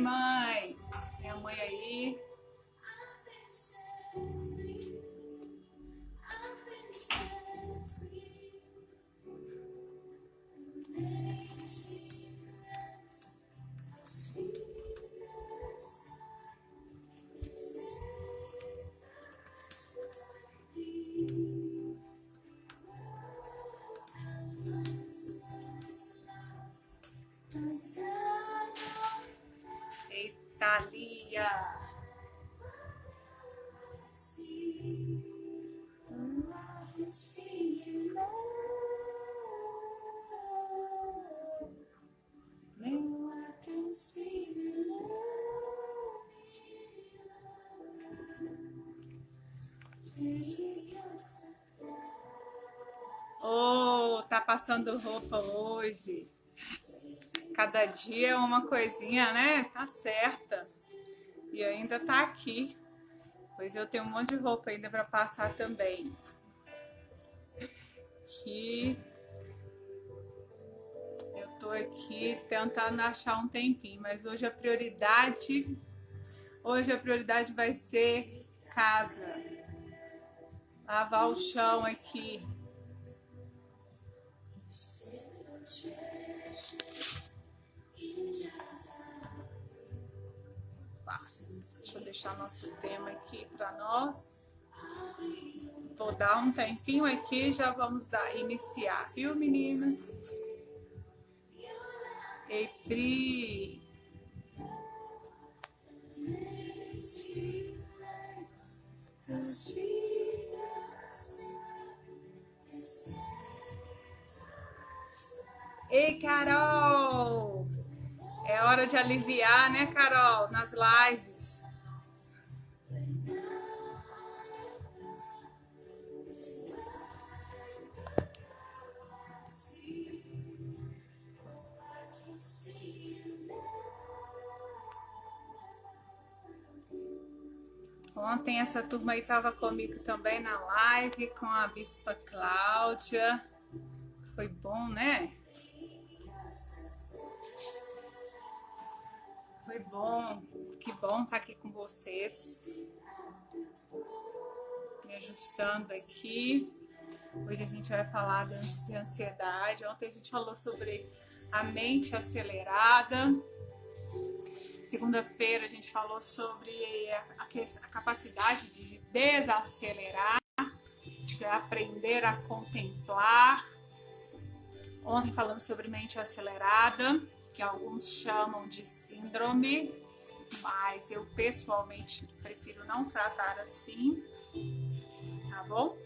mãe. Minha mãe aí. Eita, Lia. Oh, tá passando roupa hoje. Cada dia é uma coisinha, né? Tá certa. E ainda tá aqui. Pois eu tenho um monte de roupa ainda pra passar também. Que eu tô aqui tentando achar um tempinho, mas hoje a prioridade vai ser casa. Lavar o chão aqui. Deixa eu deixar nosso tema aqui para nós. Vou dar um tempinho aqui e já vamos iniciar, viu, meninas? Ei, Pri. Ei, Carol. É hora de aliviar, né, Carol? Nas lives. Ontem essa turma aí estava comigo também na live com a Bispa Cláudia. Foi bom, né? Foi bom. Que bom estar aqui com vocês. Me ajustando aqui. Hoje a gente vai falar de ansiedade. Ontem a gente falou sobre a mente acelerada. Segunda-feira a gente falou sobre a capacidade de desacelerar, de aprender a contemplar. Ontem falamos sobre mente acelerada, que alguns chamam de síndrome, mas eu pessoalmente prefiro não tratar assim, tá bom?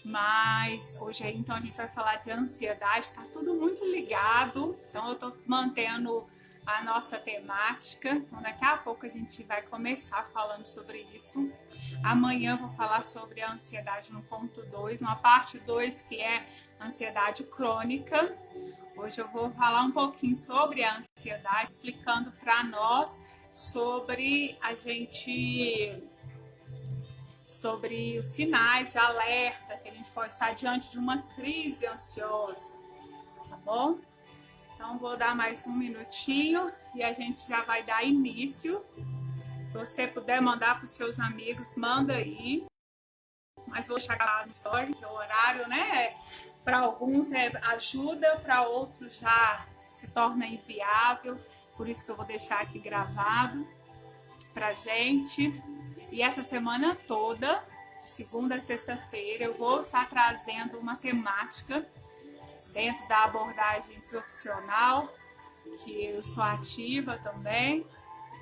Mas hoje então a gente vai falar de ansiedade, tá tudo muito ligado, então eu tô mantendo a nossa temática. Então, daqui a pouco a gente vai começar falando sobre isso. Amanhã eu vou falar sobre a ansiedade no ponto 2, uma parte 2 que é ansiedade crônica. Hoje eu vou falar um pouquinho sobre a ansiedade, explicando para nós sobre sobre os sinais de alerta que a gente pode estar diante de uma crise ansiosa, tá bom? Então, vou dar mais um minutinho e a gente já vai dar início. Se você puder mandar para os seus amigos, manda aí. Mas vou chegar lá no story, que é o horário, né? Para alguns ajuda, para outros já se torna inviável. Por isso que eu vou deixar aqui gravado para gente. E essa semana toda, de segunda a sexta-feira, eu vou estar trazendo uma temática dentro da abordagem profissional, que eu sou ativa também,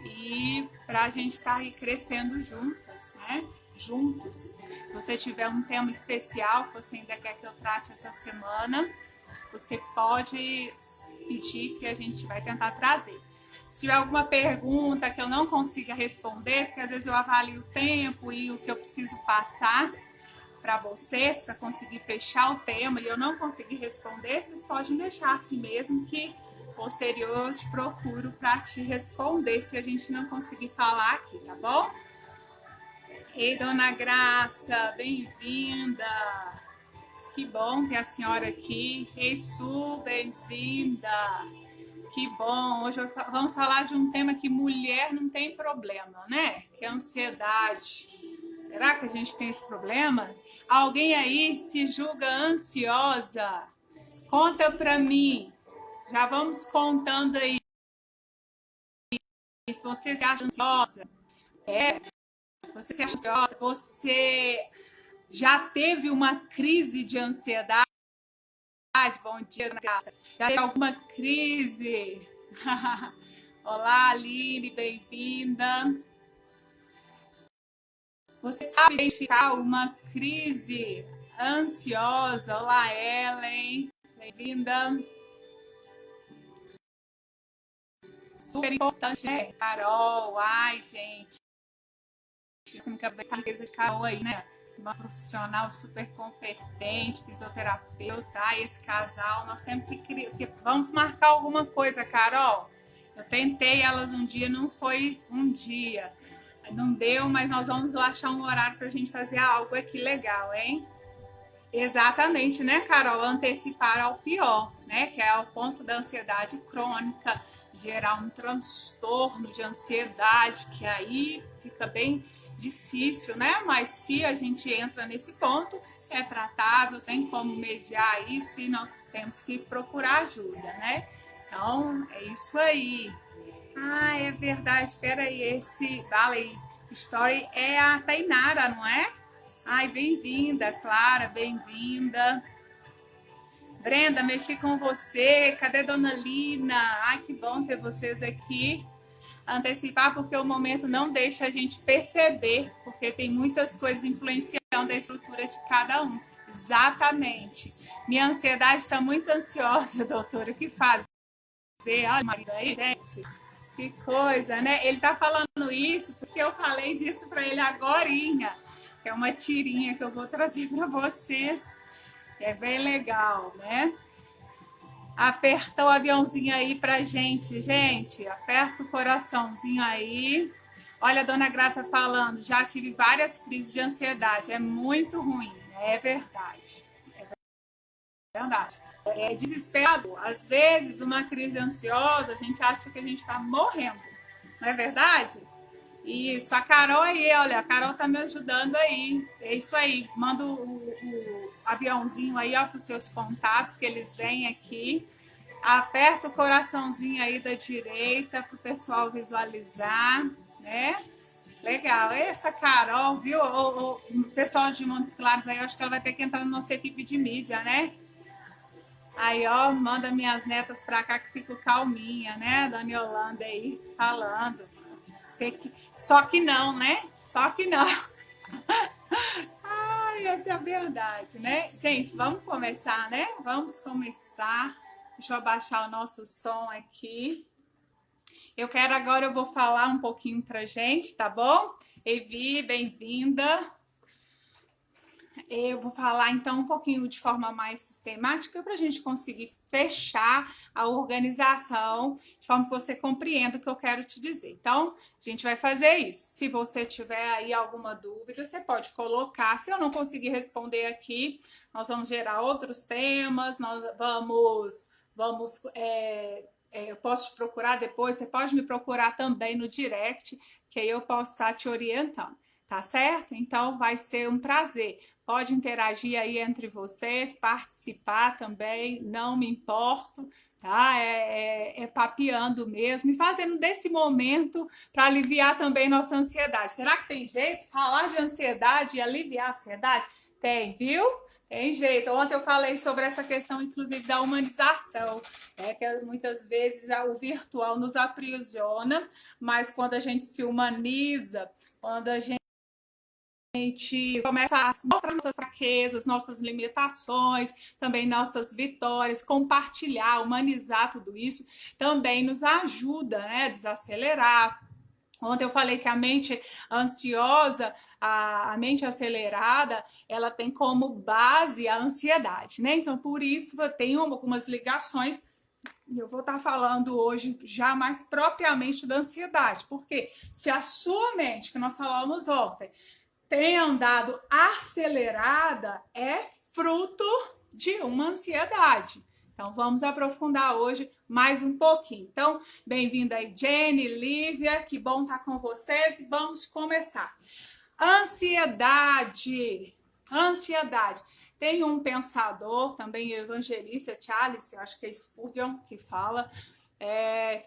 e para a gente estar aí crescendo juntas, né? Juntos. Se você tiver um tema especial que você ainda quer que eu trate essa semana, você pode pedir que a gente vai tentar trazer. Se tiver alguma pergunta que eu não consiga responder, porque às vezes eu avalio o tempo e o que eu preciso passar para vocês, para conseguir fechar o tema e eu não conseguir responder, vocês podem deixar assim mesmo, que posterior eu te procuro para te responder se a gente não conseguir falar aqui, tá bom? Ei, Dona Graça, bem-vinda! Que bom ter a senhora aqui. Ei, Su, bem-vinda! Que bom! Hoje vamos falar de um tema que mulher não tem problema, né? Que é a ansiedade. Será que a gente tem esse problema? Alguém aí se julga ansiosa? Conta pra mim. Já vamos contando aí. Você se acha ansiosa? Você se acha ansiosa? Você já teve uma crise de ansiedade? Bom dia, Graça. Já teve alguma crise? Olá, Aline, bem-vinda. Você sabe identificar uma crise ansiosa? Olá, Ellen, bem-vinda. Super importante, né? Carol, ai, gente. Cabeça de Carol aí, né? Uma profissional super competente, fisioterapeuta, esse casal, nós temos que vamos marcar alguma coisa, Carol. Eu tentei elas um dia, não foi um dia, não deu, mas nós vamos lá achar um horário para a gente fazer algo aqui legal, hein? Exatamente, né, Carol? Antecipar ao pior, né? Que é o ponto da ansiedade crônica, gerar um transtorno de ansiedade, que aí fica bem difícil, né? Mas se a gente entra nesse ponto, é tratável, tem como mediar isso e nós temos que procurar ajuda, né? Então, é isso aí. Ah, é verdade, espera aí, esse Valley Story é a Tainara, não é? Ai, bem-vinda, Clara, bem-vinda. Brenda, mexi com você. Cadê Dona Lina? Ai, que bom ter vocês aqui. Antecipar porque o momento não deixa a gente perceber, porque tem muitas coisas influenciando a estrutura de cada um. Exatamente. Minha ansiedade está muito ansiosa, doutora. O que fazer? Olha o marido aí, gente. Que coisa, né? Ele tá falando isso porque eu falei disso para ele agorinha. Que é uma tirinha que eu vou trazer para vocês. É bem legal, né? Aperta o aviãozinho aí pra gente, gente. Aperta o coraçãozinho aí. Olha a Dona Graça falando, já tive várias crises de ansiedade. É muito ruim, é verdade. É verdade. É desesperado. Às vezes, uma crise ansiosa, a gente acha que a gente tá morrendo. Não é verdade? Isso, a Carol aí, olha, a Carol tá me ajudando aí. É isso aí, manda o aviãozinho aí, ó, pros seus contatos, que eles vêm aqui. Aperta o coraçãozinho aí da direita pro pessoal visualizar, né? Legal, essa Carol, viu? O pessoal de Montes Claros aí, eu acho que ela vai ter que entrar na nossa equipe de mídia, né? Aí, ó, manda minhas netas pra cá que fico calminha, né? Dona Yolanda aí falando. Só que não, né? Só que não. Ai, essa é a verdade, né? Gente, vamos começar, né? Vamos começar. Deixa eu abaixar o nosso som aqui. Eu vou falar um pouquinho pra gente, tá bom? Evi, bem-vinda. Eu vou falar então um pouquinho de forma mais sistemática para a gente conseguir fechar a organização de forma que você compreenda o que eu quero te dizer. Então, a gente vai fazer isso. Se você tiver aí alguma dúvida, você pode colocar. Se eu não conseguir responder aqui, nós vamos gerar outros temas, nós eu posso te procurar depois, você pode me procurar também no direct, que aí eu posso estar te orientando. Tá certo? Então vai ser um prazer. Pode interagir aí entre vocês, participar também, não me importo, tá? É papeando mesmo e fazendo desse momento para aliviar também nossa ansiedade. Será que tem jeito? Falar de ansiedade e aliviar a ansiedade? Tem, viu? Tem jeito. Ontem eu falei sobre essa questão, inclusive, da humanização, né? Que muitas vezes o virtual nos aprisiona, mas quando a gente se humaniza, quando a gente começa a mostrar nossas fraquezas, nossas limitações, também nossas vitórias, compartilhar, humanizar tudo isso, também nos ajuda, né, a desacelerar. Ontem eu falei que a mente ansiosa, a mente acelerada, ela tem como base a ansiedade, né? Então, por isso, eu tenho algumas ligações e eu vou estar falando hoje já mais propriamente da ansiedade, porque se a sua mente, que nós falamos ontem, tem andado acelerada, é fruto de uma ansiedade. Então, vamos aprofundar hoje mais um pouquinho. Então, bem-vinda aí, Jenny, Lívia, que bom estar com vocês e vamos começar. Ansiedade. Tem um pensador, também evangelista, Charles, eu acho que é Spurgeon, que fala,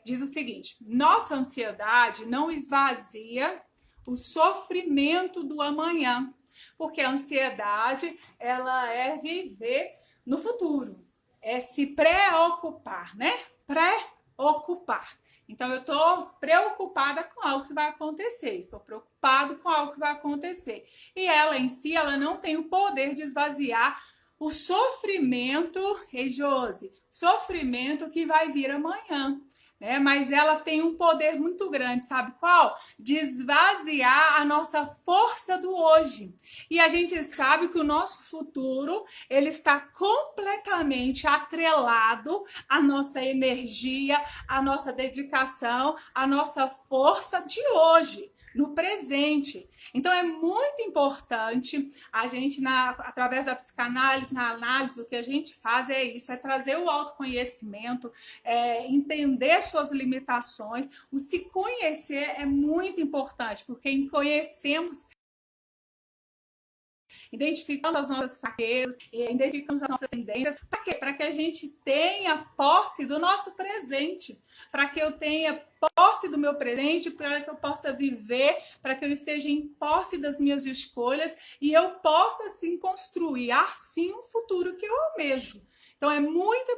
diz o seguinte: nossa ansiedade não esvazia o sofrimento do amanhã, porque a ansiedade, ela é viver no futuro, é se preocupar, né? Preocupar. Então, eu estou preocupada com algo que vai acontecer, estou preocupado com algo que vai acontecer. E ela em si, ela não tem o poder de esvaziar o sofrimento, Josi, sofrimento que vai vir amanhã. Né? Mas ela tem um poder muito grande, sabe qual? De esvaziar a nossa força do hoje. E a gente sabe que o nosso futuro, ele está completamente atrelado à nossa energia, à nossa dedicação, à nossa força de hoje, no presente. Então, é muito importante a gente, através da psicanálise, na análise, o que a gente faz é isso, é trazer o autoconhecimento, entender suas limitações. O se conhecer é muito importante, porque em conhecemos, identificando as nossas fraquezas, identificando as nossas tendências. Para quê? Para que a gente tenha posse do nosso presente, para que eu tenha posse do meu presente, para que eu possa viver, para que eu esteja em posse das minhas escolhas e eu possa, assim, construir, assim, um futuro que eu almejo. Então, é muito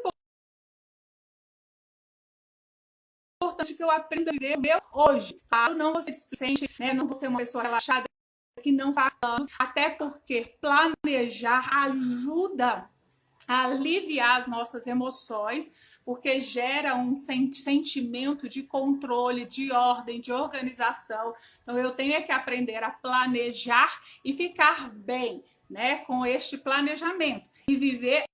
importante que eu aprenda a viver o meu hoje. Claro, não vou ser displicente, né? Não vou ser uma pessoa relaxada, que não faz planos, até porque planejar ajuda a aliviar as nossas emoções, porque gera um sentimento de controle, de ordem, de organização. Então, eu tenho que aprender a planejar e ficar bem, né, com este planejamento e viver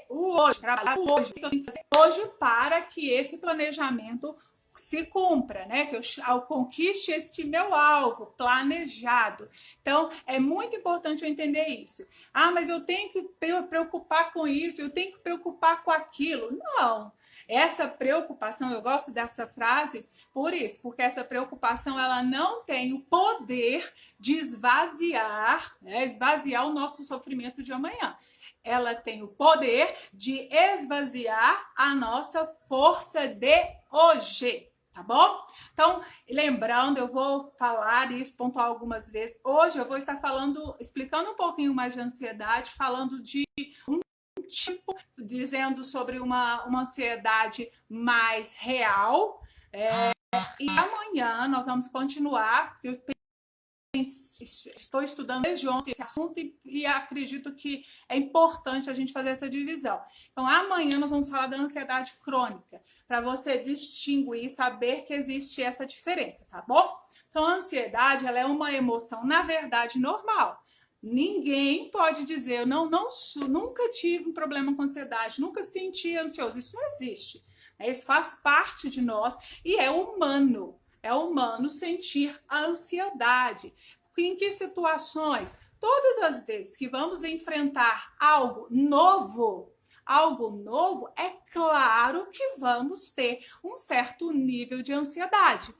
o hoje, trabalhar o hoje, o que eu tenho que fazer hoje para que esse planejamento se cumpra, né? Que eu conquiste este meu alvo planejado. Então, é muito importante eu entender isso. Ah, mas eu tenho que preocupar com isso, eu tenho que preocupar com aquilo. Não. Essa preocupação, eu gosto dessa frase por isso, porque essa preocupação, ela não tem o poder de esvaziar, né? Esvaziar o nosso sofrimento de amanhã. Ela tem o poder de esvaziar a nossa força de hoje, tá bom? Então, lembrando, eu vou falar isso, pontuar algumas vezes. Hoje eu vou estar explicando um pouquinho mais de ansiedade, falando de um tipo, dizendo sobre uma ansiedade mais real. E amanhã nós vamos continuar. Estou estudando desde ontem esse assunto e acredito que é importante a gente fazer essa divisão. Então, amanhã nós vamos falar da ansiedade crônica, para você distinguir e saber que existe essa diferença, tá bom? Então, a ansiedade, ela é uma emoção, na verdade, normal. Ninguém pode dizer, eu nunca tive um problema com ansiedade, nunca senti ansioso. Isso não existe. Isso faz parte de nós e é humano. É humano sentir a ansiedade. Em que situações? Todas as vezes que vamos enfrentar algo novo, é claro que vamos ter um certo nível de ansiedade.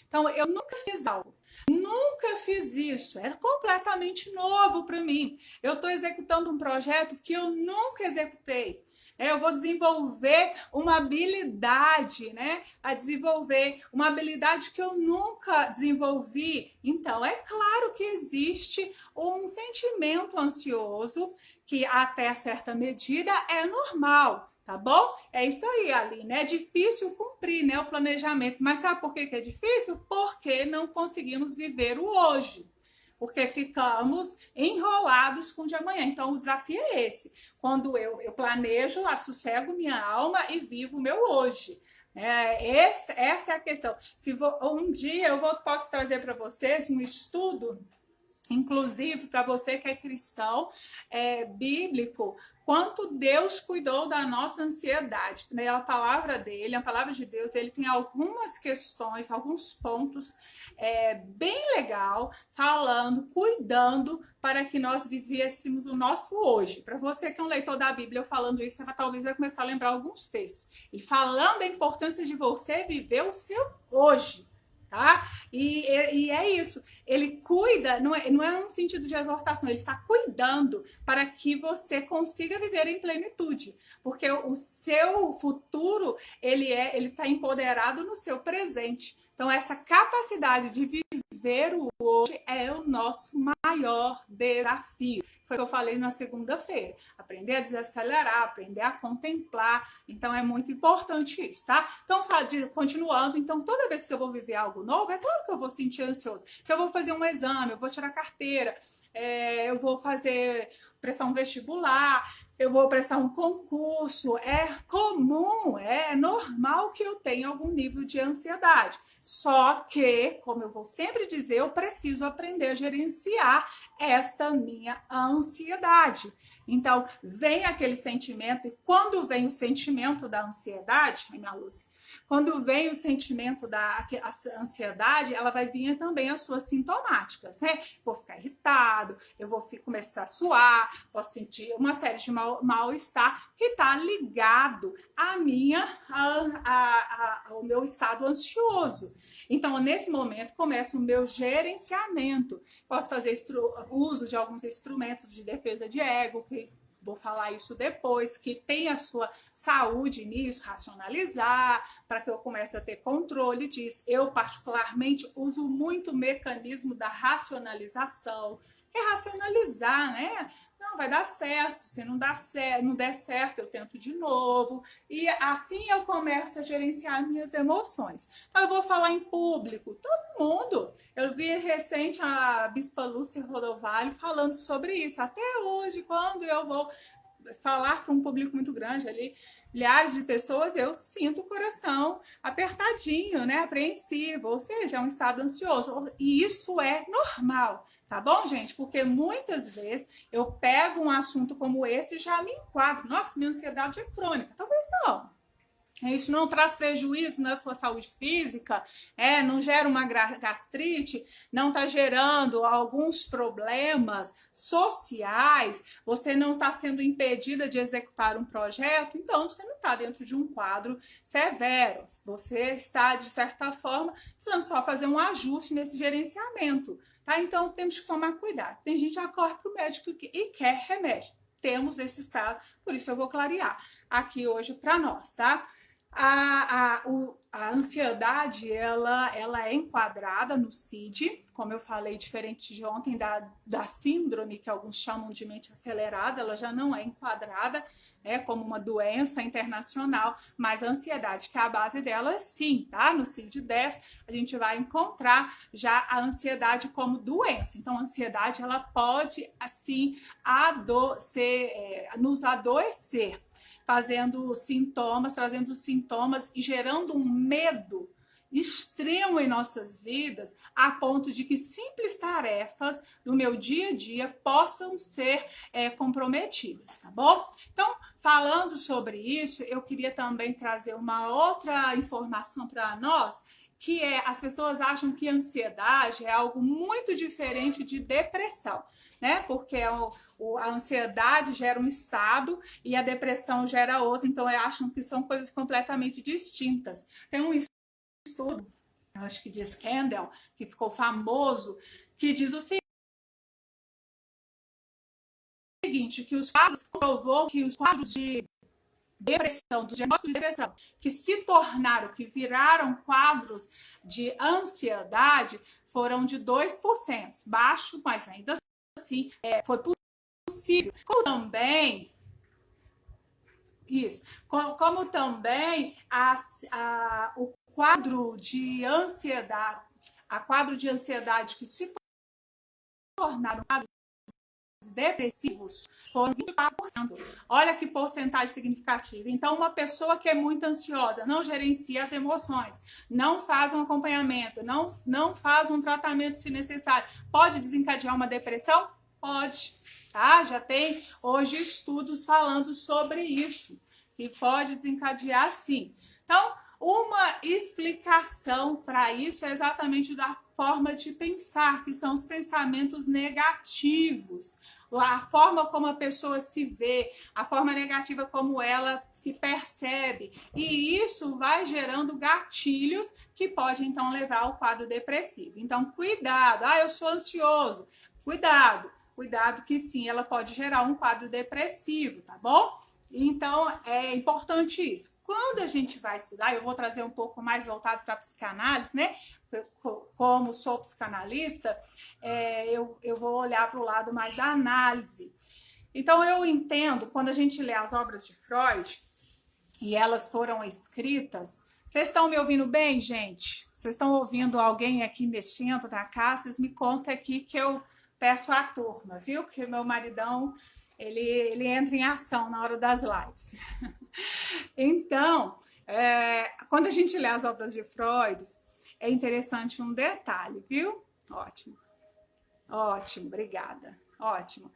Então, eu nunca fiz algo, nunca fiz isso, era completamente novo para mim. Eu estou executando um projeto que eu nunca executei. Eu vou desenvolver uma habilidade, né? A desenvolver uma habilidade que eu nunca desenvolvi. Então, é claro que existe um sentimento ansioso que até certa medida é normal, tá bom? É isso aí, Aline. É difícil cumprir, né, o planejamento. Mas sabe por que é difícil? Porque não conseguimos viver o hoje. Porque ficamos enrolados com o de amanhã. Então, o desafio é esse. Quando eu planejo, assossego minha alma e vivo o meu hoje. Essa é a questão. Um dia posso trazer para vocês um estudo Inclusive, para você que é cristão, é bíblico, quanto Deus cuidou da nossa ansiedade. Né? A palavra dele, a palavra de Deus, ele tem algumas questões, alguns pontos bem legal, falando, cuidando para que nós vivêssemos o nosso hoje. Para você que é um leitor da Bíblia, eu falando isso, você talvez vai começar a lembrar alguns textos. Ele falando da importância de você viver o seu hoje. Tá? E é isso. Ele cuida, não é um sentido de exortação, ele está cuidando para que você consiga viver em plenitude. Porque o seu futuro, ele está empoderado no seu presente. Então, essa capacidade de viver o hoje é o nosso maior desafio. Foi o que eu falei na segunda-feira. Aprender a desacelerar, aprender a contemplar. Então, é muito importante isso, tá? Então, continuando. Então, toda vez que eu vou viver algo novo, é claro que eu vou sentir ansioso. Se eu vou fazer um exame, eu vou tirar carteira, eu vou prestar um vestibular, eu vou prestar um concurso, é comum, é normal que eu tenha algum nível de ansiedade. Só que, como eu vou sempre dizer, eu preciso aprender a gerenciar esta minha ansiedade. Então, vem aquele sentimento, e quando vem o sentimento da ansiedade, minha luz, quando vem o sentimento da ansiedade, ela vai vir também as suas sintomáticas, né? Vou ficar irritado, eu vou começar a suar, posso sentir uma série de mal-estar que está ligado ao meu estado ansioso. Então, nesse momento, começa o meu gerenciamento. Posso fazer uso de alguns instrumentos de defesa de ego, que vou falar isso depois, que tem a sua saúde nisso, racionalizar, para que eu comece a ter controle disso. Eu, particularmente, uso muito o mecanismo da racionalização, que é racionalizar, né? Não, vai dar certo, se não der certo, eu tento de novo. E assim eu começo a gerenciar minhas emoções. Então, eu vou falar em público, todo mundo. Eu vi recente a Bispa Lúcia Rodovalho falando sobre isso. Até hoje, quando eu vou falar para um público muito grande ali, milhares de pessoas, eu sinto o coração apertadinho, né? Apreensivo, ou seja, é um estado ansioso. E isso é normal, tá bom, gente? Porque muitas vezes eu pego um assunto como esse e já me enquadro. Nossa, minha ansiedade é crônica. Talvez não. Isso não traz prejuízo na sua saúde física, não gera uma gastrite, não está gerando alguns problemas sociais, você não está sendo impedida de executar um projeto, então você não está dentro de um quadro severo. Você está, de certa forma, precisando só fazer um ajuste nesse gerenciamento. Tá? Então temos que tomar cuidado. Tem gente que já corre para o médico e quer remédio. Temos esse estado, por isso eu vou clarear aqui hoje para nós, tá? A ansiedade, ela é enquadrada no CID, como eu falei, diferente de ontem da síndrome, que alguns chamam de mente acelerada, ela já não é enquadrada como uma doença internacional, mas a ansiedade, que é a base dela, sim, tá? No CID-10, a gente vai encontrar já a ansiedade como doença. Então, a ansiedade, ela pode, assim, nos adoecer, trazendo sintomas e gerando um medo extremo em nossas vidas, a ponto de que simples tarefas do meu dia a dia possam ser comprometidas, tá bom? Então, falando sobre isso, eu queria também trazer uma outra informação para nós, que as pessoas acham que ansiedade é algo muito diferente de depressão, né? Porque a ansiedade gera um estado e a depressão gera outro, então acham que são coisas completamente distintas. Tem um estudo, acho que de Scandal, que ficou famoso, que diz o seguinte, que os quadros provou que os quadros de depressão, dos diagnósticos de depressão, que se tornaram, que viraram quadros de ansiedade, foram de 2%, baixo, mas ainda assim foi possível. Como também o quadro de ansiedade, que se tornaram depressivos foram 24%. Olha que porcentagem significativa. Então, uma pessoa que é muito ansiosa, não gerencia as emoções, não faz um acompanhamento, não faz um tratamento se necessário, pode desencadear uma depressão? Pode, tá? Já tem hoje estudos falando sobre isso, que pode desencadear sim. Então, uma explicação para isso é exatamente da forma de pensar, que são os pensamentos negativos, a forma como a pessoa se vê, a forma negativa como ela se percebe. E isso vai gerando gatilhos que podem, então, levar ao quadro depressivo. Então, cuidado. Eu sou ansioso. Cuidado que sim, ela pode gerar um quadro depressivo, tá bom? Então, é importante isso. Quando a gente vai estudar, eu vou trazer um pouco mais voltado para a psicanálise, né? Como sou psicanalista, eu vou olhar para o lado mais da análise. Então, eu entendo, quando a gente lê as obras de Freud, e elas foram escritas... Vocês estão me ouvindo bem, gente? Vocês estão ouvindo alguém aqui mexendo na casa? Vocês me contam aqui que eu peço à turma, viu? Que meu maridão... Ele entra em ação na hora das lives. Então, quando a gente lê as obras de Freud, é interessante um detalhe, viu? Ótimo, obrigada. Ótimo.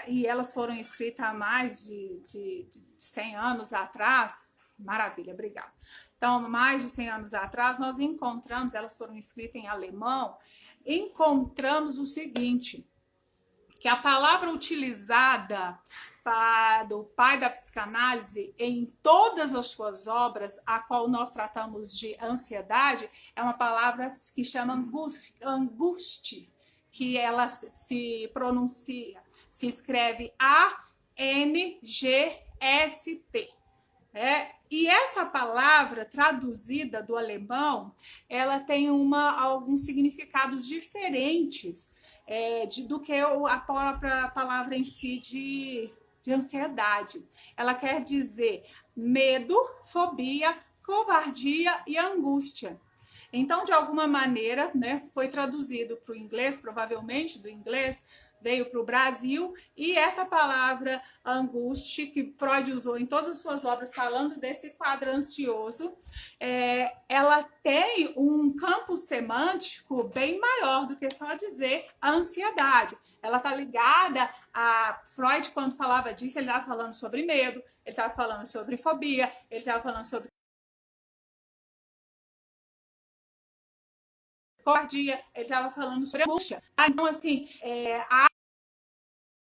E elas foram escritas há mais de 100 anos atrás. Maravilha, obrigada. Então, mais de 100 anos atrás, nós encontramos, elas foram escritas em alemão, encontramos o seguinte... que a palavra utilizada do pai da psicanálise em todas as suas obras, a qual nós tratamos de ansiedade, é uma palavra que chama angústia, que ela se pronuncia, se escreve A-N-G-S-T. E essa palavra traduzida do alemão, ela tem alguns significados diferentes do que a própria palavra em si de ansiedade. Ela quer dizer medo, fobia, covardia e angústia. Então, de alguma maneira, né, foi traduzido para o inglês, provavelmente do inglês, veio para o Brasil, e essa palavra angústia, que Freud usou em todas as suas obras falando desse quadro ansioso, ela tem um campo semântico bem maior do que só dizer a ansiedade. Ela está ligada a Freud, quando falava disso, ele estava falando sobre medo, ele estava falando sobre fobia, ele estava falando sobre covardia, ele estava falando sobre angústia. Então, assim,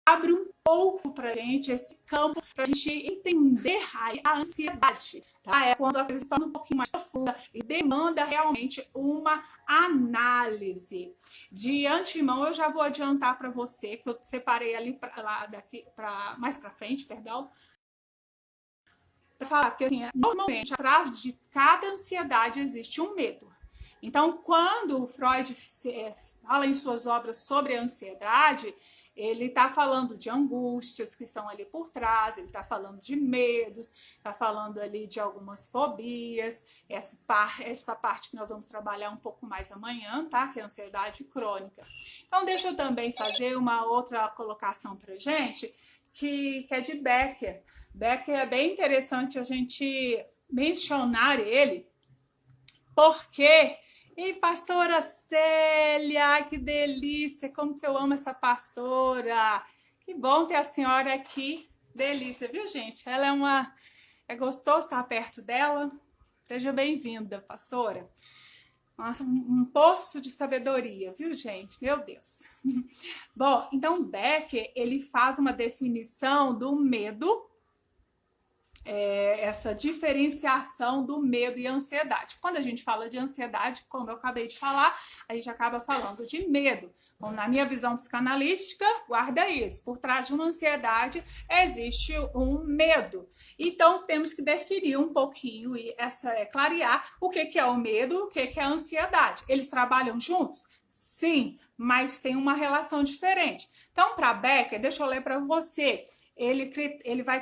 abre um pouco para a gente esse campo, para a gente entender a ansiedade. Tá? É quando a coisa se torna um pouquinho mais profunda e demanda realmente uma análise. De antemão, eu já vou adiantar para você, que eu separei ali mais para frente, perdão, para falar que assim, normalmente atrás de cada ansiedade existe um medo. Então, quando Freud fala em suas obras sobre a ansiedade, ele está falando de angústias que estão ali por trás, ele está falando de medos, está falando ali de algumas fobias, essa parte que nós vamos trabalhar um pouco mais amanhã, tá? Que é a ansiedade crônica. Então, deixa eu também fazer uma outra colocação para gente, que é de Becker. Becker é bem interessante a gente mencionar ele, porque... E pastora Célia, que delícia, como que eu amo essa pastora. Que bom ter a senhora aqui, delícia, viu, gente? Ela é gostoso estar perto dela. Seja bem-vinda, pastora. Nossa, um poço de sabedoria, viu, gente? Meu Deus. Bom, então Becker, ele faz uma definição do medo, essa diferenciação do medo e ansiedade. Quando a gente fala de ansiedade, como eu acabei de falar, a gente acaba falando de medo. Bom, na minha visão psicanalística, guarda isso. Por trás de uma ansiedade existe um medo. Então, temos que definir um pouquinho e clarear o que é o medo, o que é a ansiedade. Eles trabalham juntos? Sim, mas tem uma relação diferente. Então, para Becker, deixa eu ler para você. Ele vai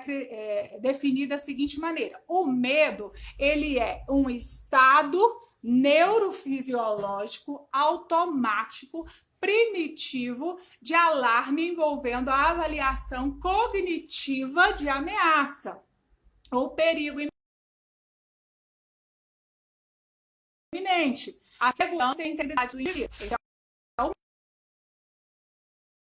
definir da seguinte maneira: o medo, ele é um estado neurofisiológico automático primitivo de alarme envolvendo a avaliação cognitiva de ameaça ou perigo iminente. A segurança e a integridade do indivíduo. Esse é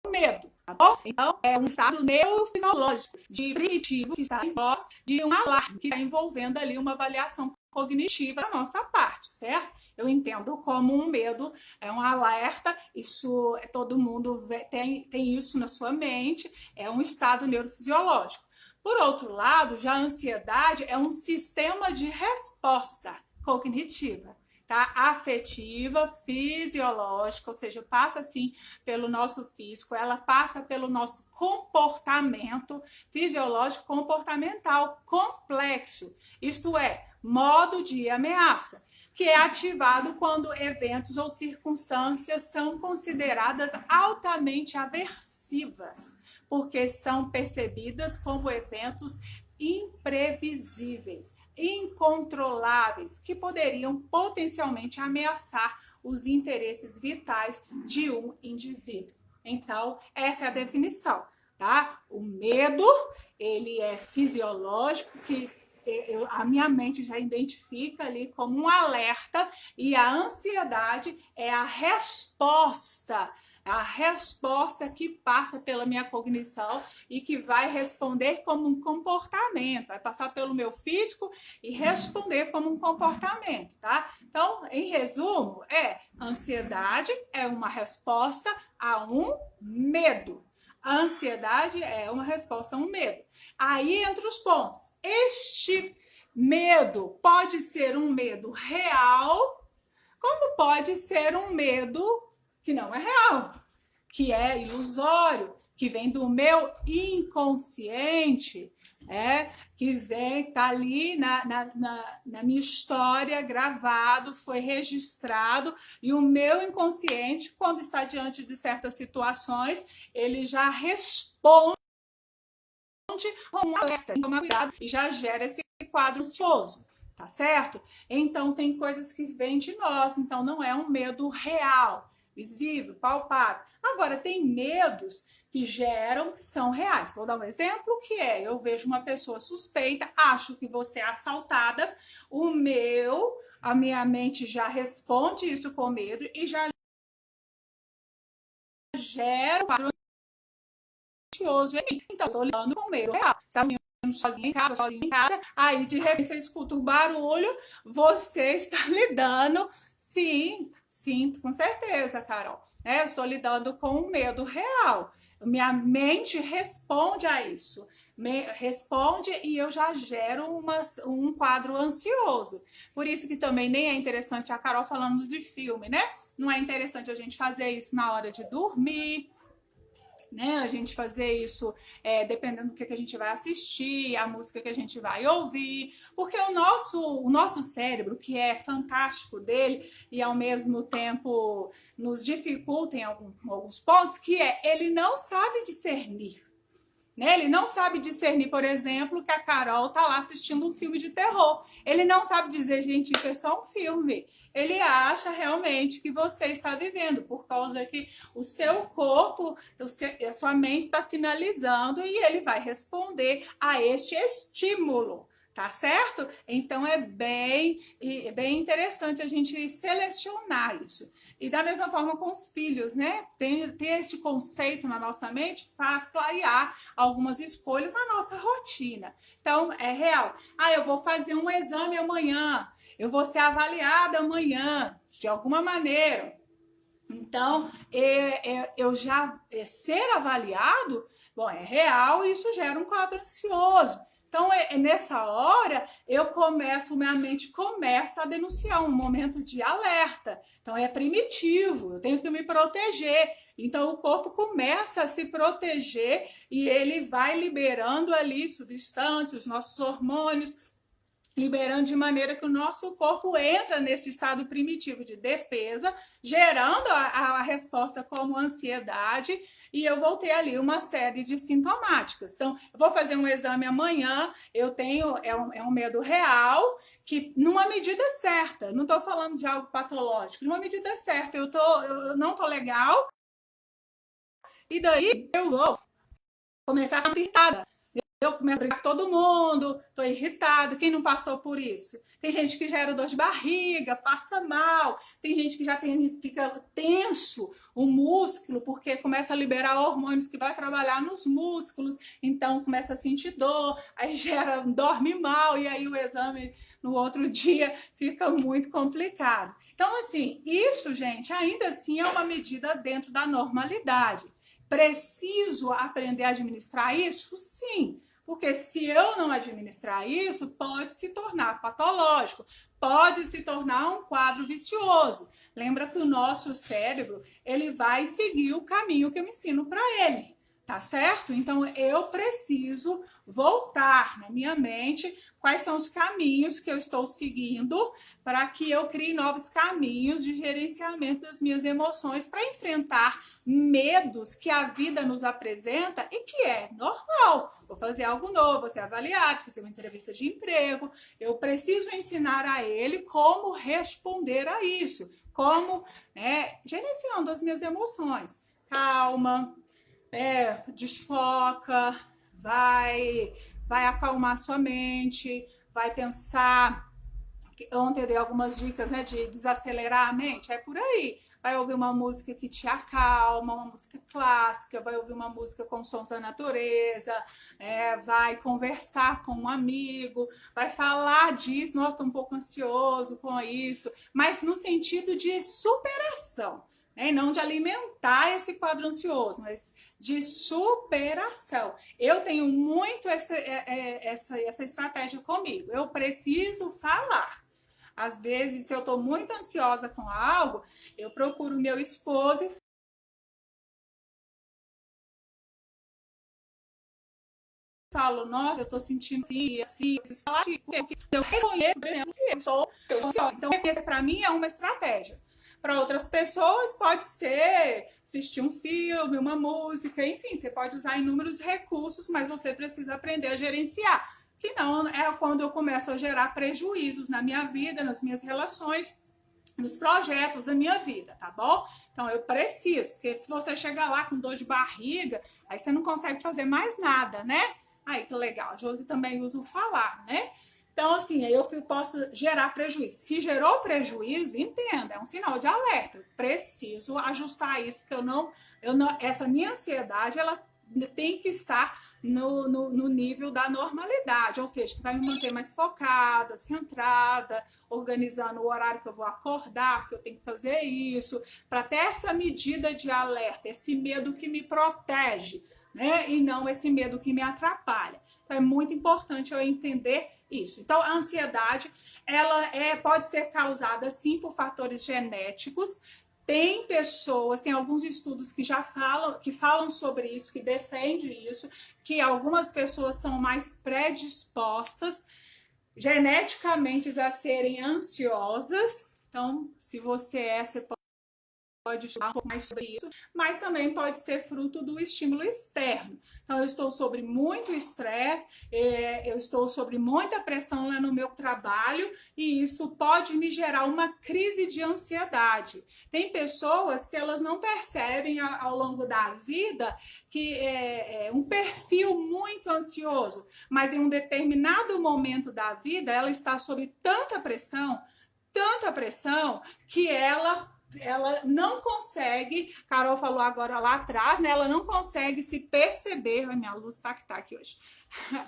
o medo, tá bom? Então, é um estado neurofisiológico de primitivo que está em nós, de um alarme que está envolvendo ali uma avaliação cognitiva da nossa parte, certo? Eu entendo como um medo é um alerta, isso todo mundo tem isso na sua mente, é um estado neurofisiológico. Por outro lado, já a ansiedade é um sistema de resposta cognitiva, tá? Afetiva, fisiológica, ou seja, passa assim pelo nosso físico, ela passa pelo nosso comportamento fisiológico comportamental complexo, isto é, modo de ameaça, que é ativado quando eventos ou circunstâncias são consideradas altamente aversivas, porque são percebidas como eventos imprevisíveis, incontroláveis, que poderiam potencialmente ameaçar os interesses vitais de um indivíduo. Então, essa é a definição, tá? O medo, ele é fisiológico, que a minha mente já identifica ali como um alerta, e a ansiedade é a resposta que passa pela minha cognição e que vai responder como um comportamento, vai passar pelo meu físico e responder como um comportamento, tá? Então, em resumo, ansiedade é uma resposta a um medo. A ansiedade é uma resposta a um medo. Aí entra os pontos. Este medo pode ser um medo real, como pode ser um medo que não é real, que é ilusório, que vem do meu inconsciente, que vem, tá ali na minha história gravado, foi registrado, e o meu inconsciente, quando está diante de certas situações, ele já responde com um alerta, toma cuidado, e já gera esse quadro ansioso, tá certo? Então tem coisas que vêm de nós, então não é um medo real, visível, palpável. Agora, tem medos que são reais. Vou dar um exemplo, que eu vejo uma pessoa suspeita, acho que você é assaltada, a minha mente já responde isso com medo e já gera um quadro ansioso em mim. Então, eu tô lidando com medo real. Você tá sozinha em casa, aí de repente você escuta um barulho, você está lidando, sim, com certeza, Carol. Eu estou lidando com um medo real. Minha mente responde a isso. Responde e eu já gero um quadro ansioso. Por isso que também nem é interessante a Carol falando de filme, né? Não é interessante a gente fazer isso na hora de dormir, né? A gente fazer isso dependendo do que a gente vai assistir, a música que a gente vai ouvir, porque o nosso cérebro, que é fantástico dele e ao mesmo tempo nos dificulta em alguns pontos, que ele não sabe discernir. Ele não sabe discernir, por exemplo, que a Carol tá lá assistindo um filme de terror. Ele não sabe dizer, gente, isso é só um filme. Ele acha realmente que você está vivendo, por causa que o seu corpo, a sua mente está sinalizando e ele vai responder a este estímulo. Tá certo? Então é bem interessante a gente selecionar isso. E da mesma forma com os filhos, né? Tem esse conceito na nossa mente, faz clarear algumas escolhas na nossa rotina. Então é real. Eu vou fazer um exame amanhã, eu vou ser avaliada amanhã, de alguma maneira. Então, eu já ser avaliado, bom, é real e isso gera um quadro ansioso. Então, nessa hora, minha mente começa a denunciar um momento de alerta. Então, é primitivo, eu tenho que me proteger. Então, o corpo começa a se proteger e ele vai liberando ali substâncias, os nossos hormônios, liberando de maneira que o nosso corpo entra nesse estado primitivo de defesa, gerando a resposta como ansiedade, e eu vou ter ali uma série de sintomáticas. Então, eu vou fazer um exame amanhã, eu tenho, um medo real, que numa medida certa, não estou falando de algo patológico, numa medida certa, eu não estou legal, E daí eu vou começar a ficar irritada. Eu começo a brigar com todo mundo, tô irritado. Quem não passou por isso? Tem gente que gera dor de barriga, passa mal. Tem gente que fica tenso o músculo, porque começa a liberar hormônios que vai trabalhar nos músculos. Então começa a sentir dor, aí dorme mal, e aí o exame no outro dia fica muito complicado. Então, assim, isso, gente, ainda assim é uma medida dentro da normalidade. Preciso aprender a administrar isso? Sim. Porque se eu não administrar isso, pode se tornar patológico, pode se tornar um quadro vicioso. Lembra que o nosso cérebro, ele vai seguir o caminho que eu ensino para ele, tá certo? Então eu preciso voltar na minha mente quais são os caminhos que eu estou seguindo para que eu crie novos caminhos de gerenciamento das minhas emoções para enfrentar medos que a vida nos apresenta e que é normal. Vou fazer algo novo, vou ser avaliado, fazer uma entrevista de emprego. Eu preciso ensinar a ele como responder a isso, como gerenciando as minhas emoções. Calma, desfoca, vai acalmar sua mente, vai pensar. Ontem eu dei algumas dicas, né, de desacelerar a mente, é por aí. Vai ouvir uma música que te acalma, uma música clássica, vai ouvir uma música com sons da natureza, vai conversar com um amigo, vai falar disso, nossa, estou um pouco ansioso com isso, mas no sentido de superação. Não de alimentar esse quadro ansioso, mas de superação. Eu tenho muito essa estratégia comigo. Eu preciso falar. Às vezes, se eu estou muito ansiosa com algo, eu procuro meu esposo e falo, nossa, eu estou sentindo assim, eu preciso falar disso, porque eu reconheço, por exemplo, que eu sou ansiosa. Então, essa para mim é uma estratégia. Para outras pessoas pode ser assistir um filme, uma música, enfim, você pode usar inúmeros recursos, mas você precisa aprender a gerenciar. Senão é quando eu começo a gerar prejuízos na minha vida, nas minhas relações, nos projetos da minha vida, tá bom? Então eu preciso, porque se você chegar lá com dor de barriga, aí você não consegue fazer mais nada, né? Aí, tô legal. A Josi também usa o falar, né? Então, assim, eu posso gerar prejuízo. Se gerou prejuízo, entenda, é um sinal de alerta. Eu preciso ajustar isso, porque essa minha ansiedade, ela tem que estar no nível da normalidade, ou seja, que vai me manter mais focada, centrada, organizando o horário que eu vou acordar, porque eu tenho que fazer isso, para ter essa medida de alerta, esse medo que me protege, né? E não esse medo que me atrapalha. Então, é muito importante eu entender isso. Então, a ansiedade, ela pode ser causada, sim, por fatores genéticos. Tem alguns estudos que já falam sobre isso, que defendem isso, que algumas pessoas são mais predispostas geneticamente a serem ansiosas. Então, se você pode estudar um pouco mais sobre isso, mas também pode ser fruto do estímulo externo. Então, eu estou sob muito estresse, eu estou sob muita pressão lá no meu trabalho e isso pode me gerar uma crise de ansiedade. Tem pessoas que elas não percebem ao longo da vida que é um perfil muito ansioso, mas em um determinado momento da vida ela está sob tanta pressão, que ela não consegue, Carol falou agora lá atrás, né? Ela não consegue se perceber, minha luz tá aqui hoje.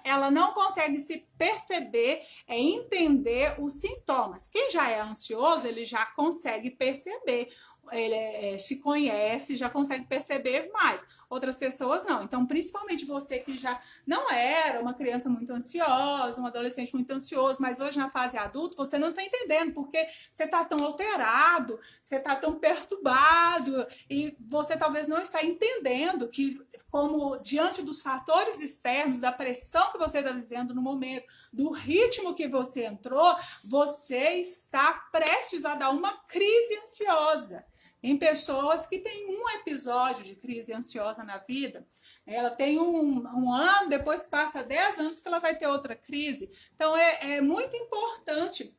Ela não consegue se perceber, entender os sintomas. Quem já é ansioso, ele já consegue perceber, ele se conhece, já consegue perceber mais. Outras pessoas não. Então, principalmente você que já não era uma criança muito ansiosa, um adolescente muito ansioso, mas hoje na fase adulta, você não está entendendo porque você está tão alterado, você está tão perturbado e você talvez não está entendendo que, como diante dos fatores externos, da pressão que você está vivendo no momento, do ritmo que você entrou, você está prestes a dar uma crise ansiosa. Em pessoas que têm um episódio de crise ansiosa na vida, ela tem um ano, depois passa 10 anos que ela vai ter outra crise. Então, é muito importante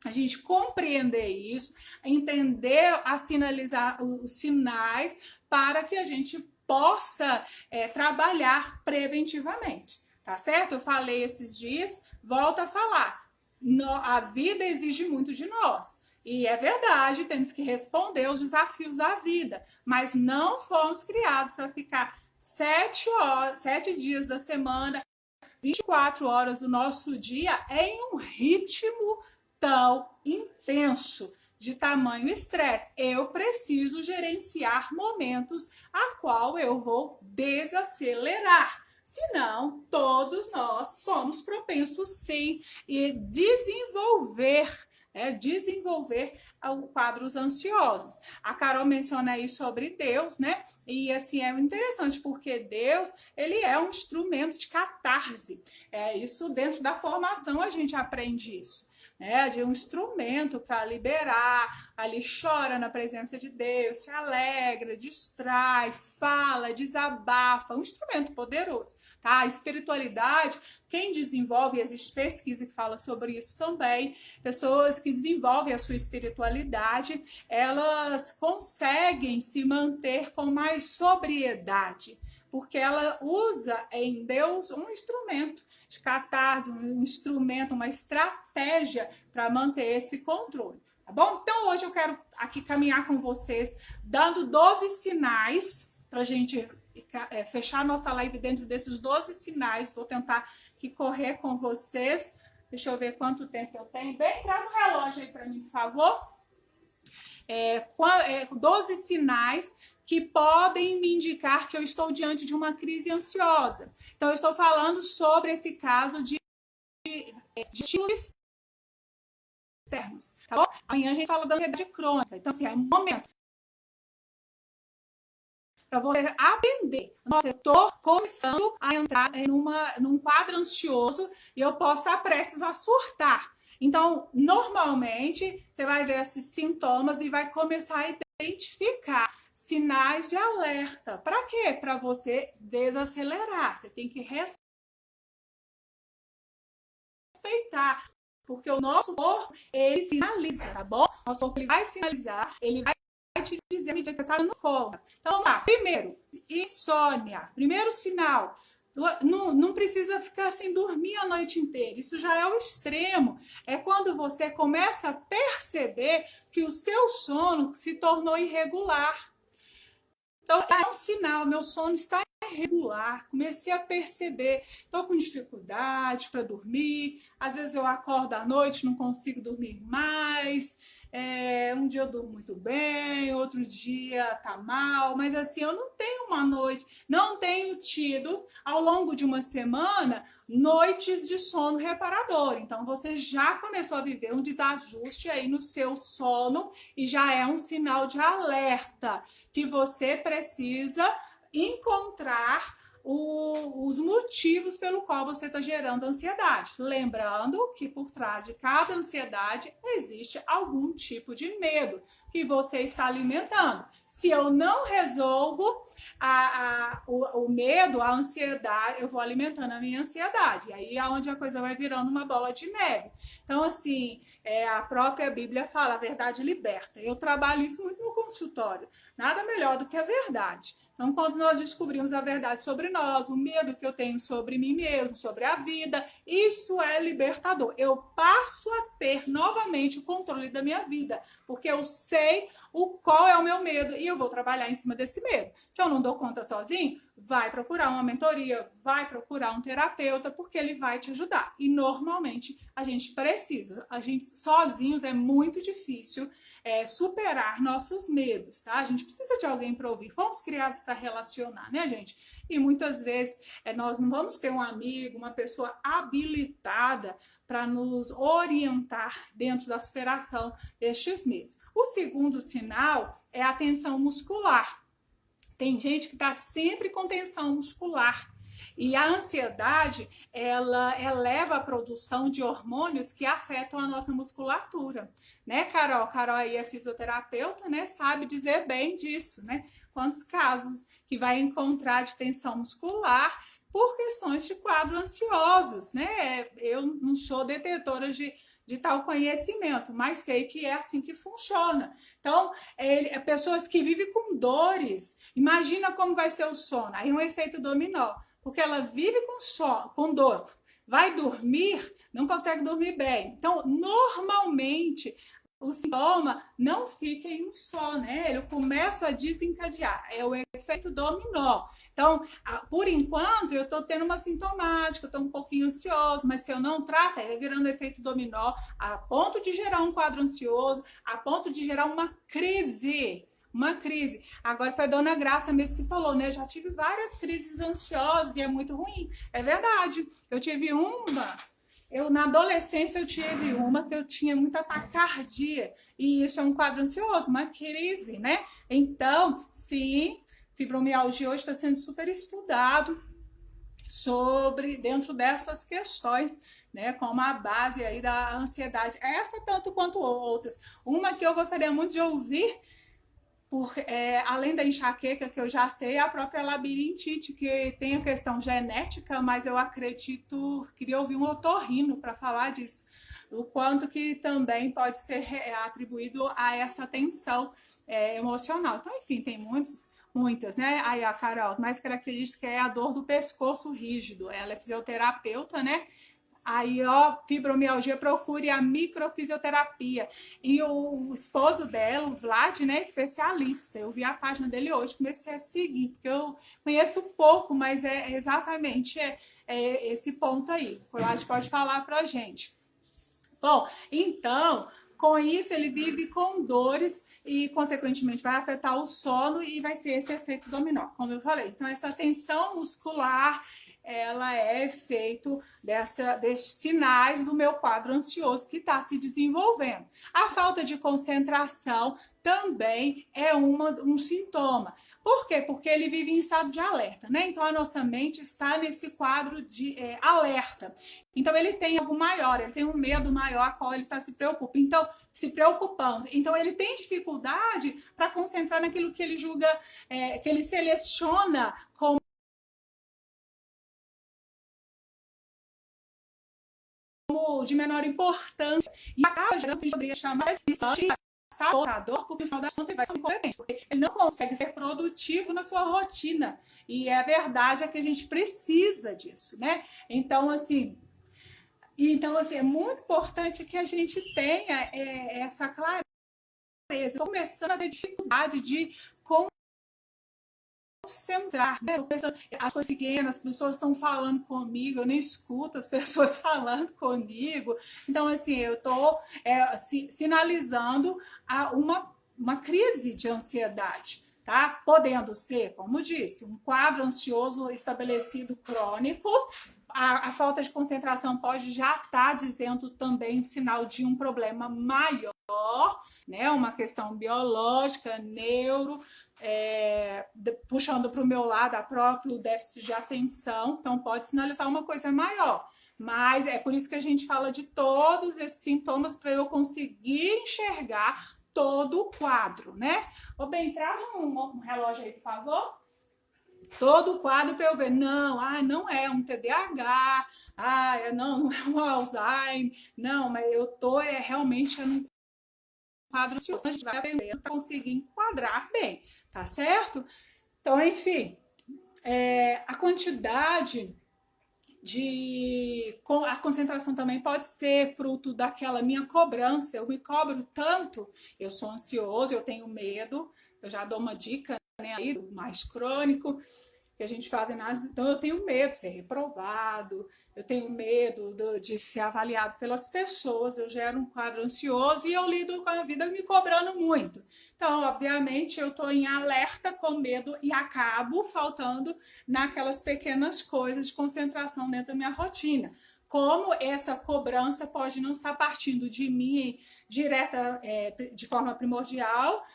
a gente compreender isso, entender, sinalizar os sinais para que a gente possa trabalhar preventivamente, tá certo? Eu falei esses dias, volto a falar, a vida exige muito de nós. E é verdade, temos que responder aos desafios da vida, mas não fomos criados para ficar 7 dias da semana, 24 horas do nosso dia em um ritmo tão intenso, de tamanho estresse. Eu preciso gerenciar momentos a qual eu vou desacelerar. Senão, todos nós somos propensos, sim, e desenvolver quadros ansiosos. A Carol menciona aí sobre Deus, né? E assim, é interessante, porque Deus, ele é um instrumento de catarse. Isso dentro da formação a gente aprende isso. De um instrumento para liberar, ali chora na presença de Deus, se alegra, distrai, fala, desabafa, um instrumento poderoso, tá? A espiritualidade, quem desenvolve, existe pesquisa que fala sobre isso também, pessoas que desenvolvem a sua espiritualidade, elas conseguem se manter com mais sobriedade, porque ela usa em Deus um instrumento de catarse, um instrumento, uma estratégia para manter esse controle, tá bom? Então hoje eu quero aqui caminhar com vocês, dando 12 sinais para a gente fechar nossa live dentro desses 12 sinais. Vou tentar aqui correr com vocês. Deixa eu ver quanto tempo eu tenho. Bem, traz o relógio aí para mim, por favor. 12 sinais que podem me indicar que eu estou diante de uma crise ansiosa. Então, eu estou falando sobre esse caso de estímulos externos, tá bom? Amanhã a gente fala da ansiedade crônica. Então, assim, é um momento para você aprender. Nossa, eu estou começando a entrar num quadro ansioso e eu posso estar prestes a surtar. Então, normalmente, você vai ver esses sintomas e vai começar a identificar sinais de alerta. Para quê? Para você desacelerar. Você tem que respeitar, porque o nosso corpo, ele sinaliza, tá bom? Nosso corpo, ele vai sinalizar, ele vai te dizer a medida que você está no colo. Então, vamos lá. Primeiro, insônia. Primeiro sinal. Não precisa ficar sem dormir a noite inteira. Isso já é o extremo. É quando você começa a perceber que o seu sono se tornou irregular. Então, é um sinal, meu sono está irregular, comecei a perceber, estou com dificuldade para dormir, às vezes eu acordo à noite, não consigo dormir mais, um dia eu durmo muito bem, outro dia tá mal, mas assim, eu não tenho uma noite, não tenho tido ao longo de uma semana noites de sono reparador. Então você já começou a viver um desajuste aí no seu sono e já é um sinal de alerta que você precisa encontrar os motivos pelo qual você está gerando ansiedade. Lembrando que por trás de cada ansiedade existe algum tipo de medo que você está alimentando. Se eu não resolvo o medo, a ansiedade, eu vou alimentando a minha ansiedade. Aí é onde a coisa vai virando uma bola de neve. Então, assim, a própria Bíblia fala, a verdade liberta. Eu trabalho isso muito no consultório. Nada melhor do que a verdade. Então, quando nós descobrimos a verdade sobre nós, o medo que eu tenho sobre mim mesmo, sobre a vida, isso é libertador. Eu passo a ter novamente o controle da minha vida, porque eu sei qual é o meu medo e eu vou trabalhar em cima desse medo. Se eu não dou conta sozinho, vai procurar uma mentoria, vai procurar um terapeuta, porque ele vai te ajudar. E normalmente a gente precisa. A gente sozinhos é muito difícil superar nossos medos, tá? A gente precisa de alguém para ouvir. Fomos criados para relacionar, né, gente? E muitas vezes nós não vamos ter um amigo, uma pessoa habilitada para nos orientar dentro da superação destes medos. O segundo sinal é a tensão muscular. Tem gente que está sempre com tensão muscular. E a ansiedade, ela eleva a produção de hormônios que afetam a nossa musculatura. Né, Carol? Carol aí é fisioterapeuta, né? Sabe dizer bem disso, né? Quantos casos que vai encontrar de tensão muscular por questões de quadros ansiosos, né? Eu não sou detetora de de tal conhecimento, mas sei que é assim que funciona. Então, pessoas que vivem com dores, imagina como vai ser o sono. Aí um efeito dominó, porque ela vive com dor, vai dormir, não consegue dormir bem. Então, normalmente, o sintoma não fica em um só, né? Ele começa a desencadear, é o efeito dominó. Então, por enquanto, eu tô tendo uma sintomática, eu tô um pouquinho ansioso, mas se eu não trato, vai virando efeito dominó, a ponto de gerar um quadro ansioso, a ponto de gerar uma crise. Uma crise. Agora foi a Dona Graça mesmo que falou, né? Eu já tive várias crises ansiosas e é muito ruim. É verdade. Eu tive na adolescência eu tive uma que eu tinha muita taquicardia e isso é um quadro ansioso, uma crise, né? Então, sim, fibromialgia hoje está sendo super estudado dentro dessas questões, né, como a base aí da ansiedade, essa tanto quanto outras. Uma que eu gostaria muito de ouvir, além da enxaqueca, que eu já sei, a própria labirintite, que tem a questão genética, mas eu acredito, queria ouvir um otorrino para falar disso, o quanto que também pode ser atribuído a essa tensão emocional. Então, enfim, tem muitas, né? Aí a Carol, mais característica é a dor do pescoço rígido. Ela é fisioterapeuta, né? Aí, ó, fibromialgia, procure a microfisioterapia. E o esposo dela, o Vlad, né, especialista. Eu vi a página dele hoje, comecei a seguir, porque eu conheço pouco, mas é exatamente esse ponto aí. O Vlad pode falar pra gente. Bom, então, com isso ele vive com dores e, consequentemente, vai afetar o sono e vai ser esse efeito dominó, como eu falei. Então, essa tensão muscular, ela é efeito desses sinais do meu quadro ansioso que está se desenvolvendo. A falta de concentração também é um sintoma. Por quê? Porque ele vive em estado de alerta, né? Então a nossa mente está nesse quadro de alerta. Então ele tem algo maior, ele tem um medo maior a qual ele está se preocupando. Então ele tem dificuldade para concentrar naquilo que ele julga, que ele seleciona como de menor importância e acaba gerando que a gente poderia chamar de sabotador, porque no final das contas ele vai ser incompetente, porque ele não consegue ser produtivo na sua rotina. E a verdade é que a gente precisa disso, né? Então, assim, é muito importante que a gente tenha essa clareza. Começando a ter dificuldade de concentrar, né? As coisas pequenas, as pessoas estão falando comigo, eu nem escuto as pessoas falando comigo. Então, assim, eu estou sinalizando uma crise de ansiedade, tá? Podendo ser, como disse, um quadro ansioso estabelecido crônico. A falta de concentração pode já estar dizendo também um sinal de um problema maior, né? Uma questão biológica, puxando para o meu lado a próprio déficit de atenção, então pode sinalizar uma coisa maior. Mas é por isso que a gente fala de todos esses sintomas para eu conseguir enxergar todo o quadro, né? Ô, bem, traz um relógio aí, por favor. Todo o quadro para eu ver, não é um TDAH, não é um Alzheimer, não, mas eu tô realmente num quadro ansioso, a gente vai aprendendo para conseguir enquadrar bem, tá certo? Então, enfim, a quantidade a concentração também pode ser fruto daquela minha cobrança, eu me cobro tanto, eu sou ansioso, eu tenho medo, eu já dou uma dica, né, aí, do mais crônico, que a gente faz análise, então eu tenho medo de ser reprovado, eu tenho medo de ser avaliado pelas pessoas, eu gero um quadro ansioso e eu lido com a vida me cobrando muito. Então, obviamente, eu estou em alerta com medo e acabo faltando naquelas pequenas coisas de concentração dentro da minha rotina. Como essa cobrança pode não estar partindo de mim direta, de forma primordial,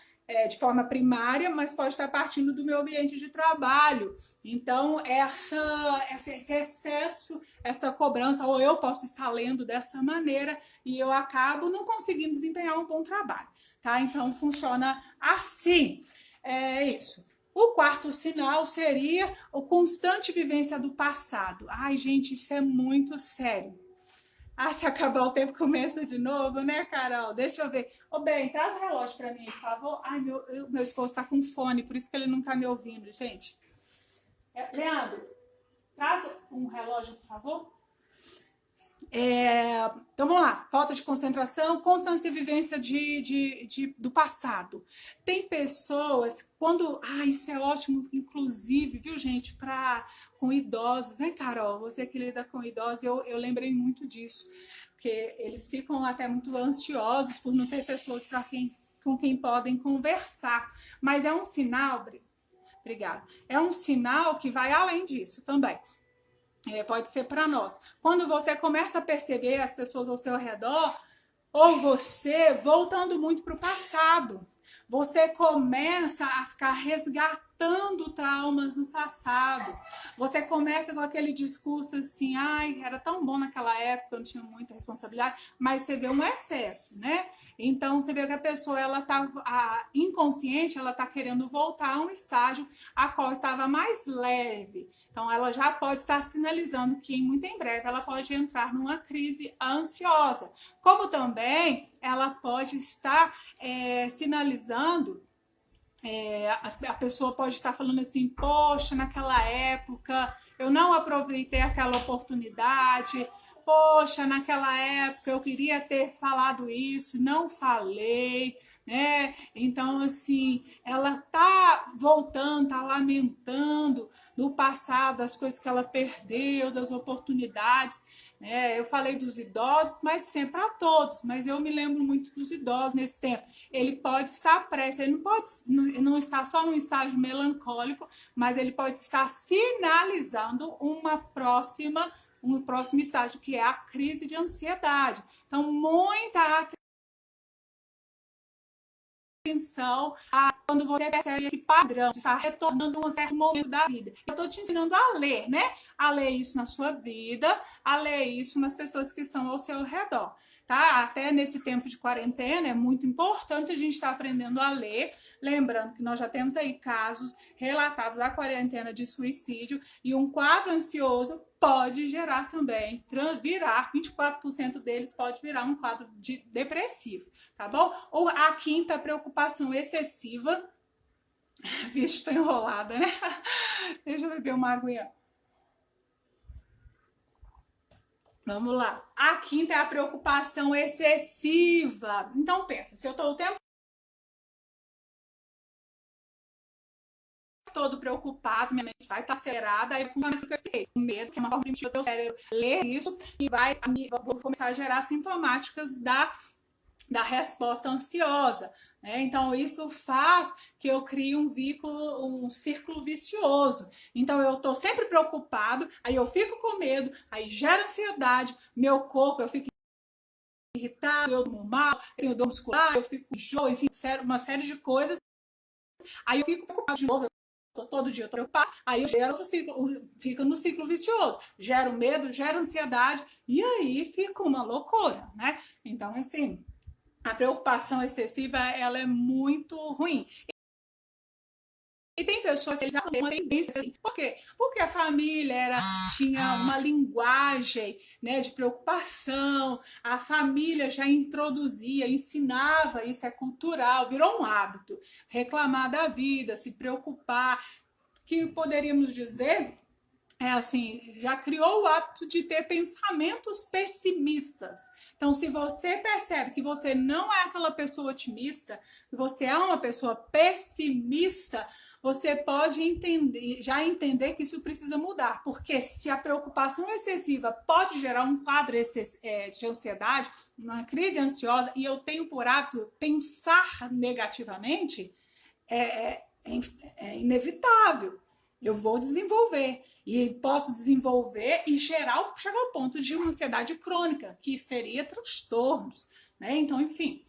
de forma primária, mas pode estar partindo do meu ambiente de trabalho. Então, esse excesso, essa cobrança, ou eu posso estar lendo dessa maneira e eu acabo não conseguindo desempenhar um bom trabalho, tá? Então, funciona assim. É isso. O quarto sinal seria a constante vivência do passado. Ai, gente, isso é muito sério. Ah, se acabar o tempo começa de novo, né, Carol? Deixa eu ver. Ô, bem, traz o relógio pra mim, por favor. Ai, meu esposo tá com fone, por isso que ele não tá me ouvindo, gente. Leandro, traz um relógio, por favor. Então vamos lá, falta de concentração, constância e vivência do passado. Tem pessoas, quando. Ah, isso é ótimo, inclusive, viu, gente, com idosos, hein, Carol? Você que lida com idosos, eu lembrei muito disso, porque eles ficam até muito ansiosos por não ter pessoas com quem podem conversar. Mas é um sinal, obrigada, é um sinal que vai além disso também. Pode ser para nós. Quando você começa a perceber as pessoas ao seu redor, ou você voltando muito para o passado, você começa a ficar resgatando traumas no passado. Você começa com aquele discurso assim, ai, era tão bom naquela época, eu não tinha muita responsabilidade, mas você vê um excesso, né? Então você vê que a pessoa, ela tá inconsciente, ela tá querendo voltar a um estágio a qual estava mais leve. Então ela já pode estar sinalizando que muito em breve ela pode entrar numa crise ansiosa. Como também ela pode estar sinalizando, a pessoa pode estar falando assim, poxa, naquela época eu não aproveitei aquela oportunidade, poxa, naquela época eu queria ter falado isso, não falei, né? Então, assim, ela tá voltando, tá lamentando do passado, das coisas que ela perdeu, das oportunidades. Eu falei dos idosos, mas sempre para todos, mas eu me lembro muito dos idosos nesse tempo. Ele pode estar prestes, ele não está só num estágio melancólico, mas ele pode estar sinalizando um próximo estágio, que é a crise de ansiedade. Então, muita atenção quando você percebe esse padrão de estar retornando a um certo momento da vida. Eu estou te ensinando a ler, né? A ler isso na sua vida, a ler isso nas pessoas que estão ao seu redor. Tá? Até nesse tempo de quarentena é muito importante a gente estar aprendendo a ler, lembrando que nós já temos aí casos relatados da quarentena de suicídio, e um quadro ansioso pode gerar também, virar, 24% deles pode virar um quadro depressivo, tá bom? Ou a quinta, preocupação excessiva. Vixe, estou enrolada, né? Deixa eu beber uma aguinha. Vamos lá. A quinta é a preocupação excessiva. Então pensa, se eu estou o tempo todo preocupado, minha mente vai estar acelerada, aí eu o medo, que é uma forma primitiva do meu cérebro, ler isso e vou começar a gerar sintomáticas da resposta ansiosa, né? Então isso faz que eu crie um círculo vicioso. Então eu estou sempre preocupado, aí eu fico com medo, aí gera ansiedade, meu corpo, eu fico irritado, eu durmo mal, eu tenho dor muscular, eu fico enjoo, enfim, uma série de coisas. Aí eu fico preocupado de novo, todo dia eu tô preocupado, aí eu gero outro ciclo, fica no ciclo vicioso, gera medo, gera ansiedade, e aí fica uma loucura, né? Então, assim, a preocupação excessiva, ela é muito ruim. E tem pessoas que já têm uma tendência assim. Por quê? Porque a família tinha uma linguagem, né, de preocupação, a família já introduzia, ensinava, isso é cultural, virou um hábito. Reclamar da vida, se preocupar, que poderíamos dizer assim, já criou o hábito de ter pensamentos pessimistas. Então, se você percebe que você não é aquela pessoa otimista, que você é uma pessoa pessimista, você pode entender que isso precisa mudar. Porque se a preocupação excessiva pode gerar um quadro de ansiedade, uma crise ansiosa, e eu tenho por hábito pensar negativamente, é inevitável. Eu vou desenvolver. E posso desenvolver e chegar ao ponto de uma ansiedade crônica, que seria transtornos, né? Então, enfim,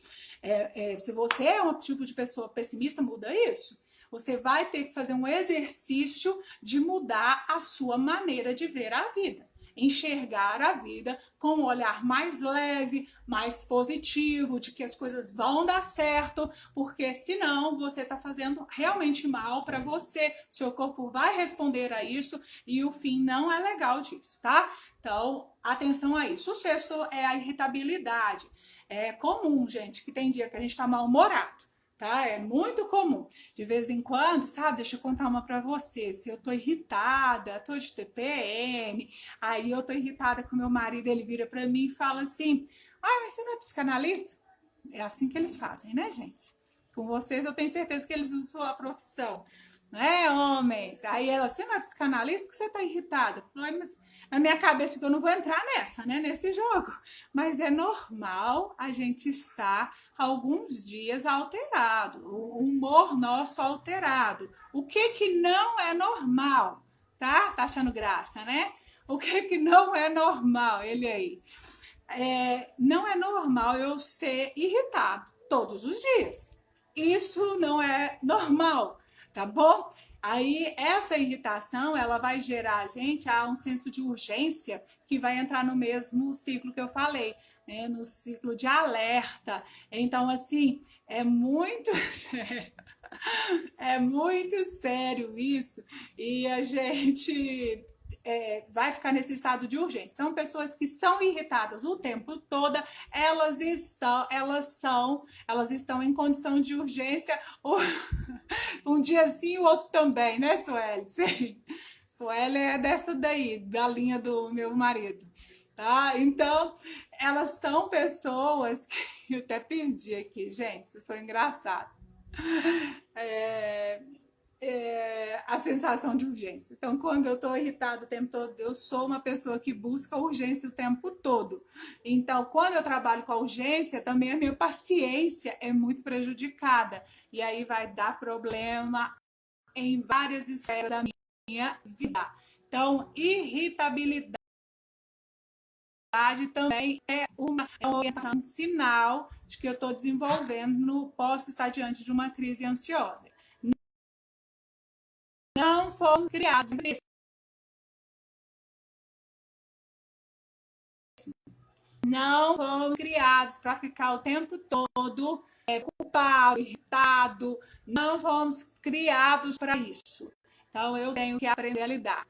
se você é um tipo de pessoa pessimista, muda isso. Você vai ter que fazer um exercício de mudar a sua maneira de ver a vida. enxergar a vida com um olhar mais leve, mais positivo, de que as coisas vão dar certo, porque senão você está fazendo realmente mal para você, seu corpo vai responder a isso e o fim não é legal disso, tá? Então, atenção a isso. O sexto é a irritabilidade. É comum, gente, que tem dia que a gente tá mal-humorado, tá? É muito comum. De vez em quando, sabe? Deixa eu contar uma pra você. Se eu tô irritada, tô de TPM, aí eu tô irritada com meu marido, ele vira pra mim e fala assim: "Ai, mas você não é psicanalista?" É assim que eles fazem, né, gente? Com vocês eu tenho certeza que eles usam a profissão. Não é, homens? Aí ela, você não é psicanalista porque você tá irritada? Eu falei, mas na minha cabeça que eu não vou entrar nessa, né? Nesse jogo. Mas é normal a gente estar alguns dias alterado, o humor nosso alterado. O que que não é normal? Tá? Tá achando graça, né? O que que não é normal? Ele aí. Não é normal eu ser irritado todos os dias. Isso não é normal, tá bom? Aí essa irritação, ela vai gerar a gente a um senso de urgência que vai entrar no mesmo ciclo que eu falei, né? No ciclo de alerta. Então, assim, é muito sério. É muito sério isso. E a gente vai ficar nesse estado de urgência. Então, pessoas que são irritadas o tempo todo, elas estão em condição de urgência um dia sim, o outro também, né, Sueli? Sim. Sueli é dessa daí, da linha do meu marido, tá? Então, elas são pessoas que eu até perdi aqui, gente, eu sou engraçada. É, a sensação de urgência. Então, quando eu estou irritada o tempo todo, eu sou uma pessoa que busca urgência o tempo todo. Então, quando eu trabalho com a urgência, também a minha paciência é muito prejudicada. E aí vai dar problema em várias esferas da minha vida. Então, irritabilidade também é uma orientação, um sinal de que eu estou desenvolvendo, posso estar diante de uma crise ansiosa. Não fomos criados não fomos criados para ficar o tempo todo culpado, irritado. Não fomos criados para isso. Então eu tenho que aprender a lidar.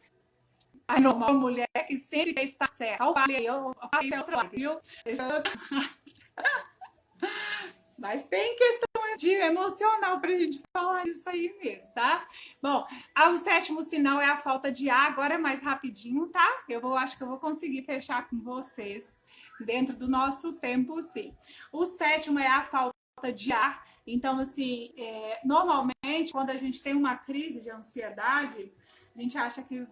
A normal mulher que sempre quer estar certa. Eu falei outra live, viu? Mas tem questão de emocional pra gente falar isso aí mesmo, tá? Bom, o sétimo sinal é a falta de ar. Agora é mais rapidinho, tá? Acho que eu vou conseguir fechar com vocês dentro do nosso tempo, sim. O sétimo é a falta de ar. Então, assim, normalmente, quando a gente tem uma crise de ansiedade, a gente acha que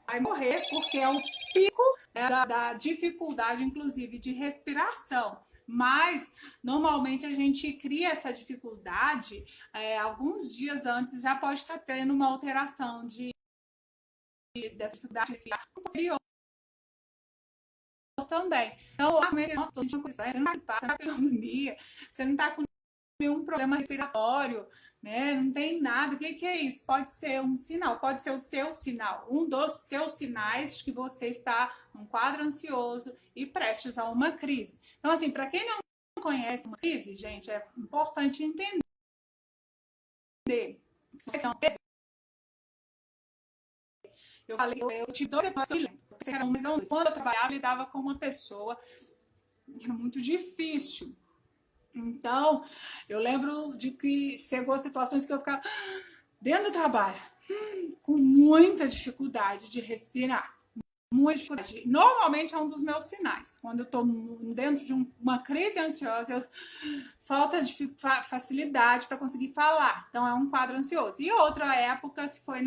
vai morrer porque é o pico da dificuldade, inclusive, de respiração. Mas, normalmente, a gente cria essa dificuldade alguns dias antes, já pode estar tendo uma alteração dessa dificuldade inferior também. Então, você não está com pneumonia, você não está com nenhum problema respiratório, né? Não tem nada. O que é isso? Pode ser um sinal, pode ser o seu sinal, um dos seus sinais de que você está num quadro ansioso e prestes a uma crise. Então, assim, para quem não conhece uma crise, gente, é importante entender. Você não teve. Eu falei, eu tive 2 episódios, quando eu trabalhava, eu lidava com uma pessoa, era muito difícil. Então, eu lembro de que chegou a situações que eu ficava dentro do trabalho, com muita dificuldade de respirar. Muita dificuldade. Normalmente é um dos meus sinais. Quando eu estou dentro de uma crise ansiosa, falta de facilidade para conseguir falar. Então, é um quadro ansioso. E outra época, que foi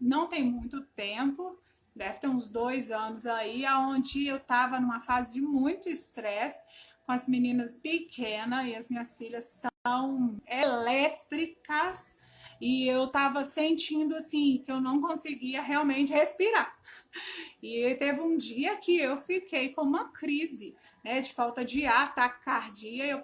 não tem muito tempo, deve ter uns 2 anos aí, onde eu estava numa fase de muito estresse, com as meninas pequenas, e as minhas filhas são elétricas, e eu tava sentindo assim que eu não conseguia realmente respirar. E teve um dia que eu fiquei com uma crise, né, de falta de ar, taquicardia. Eu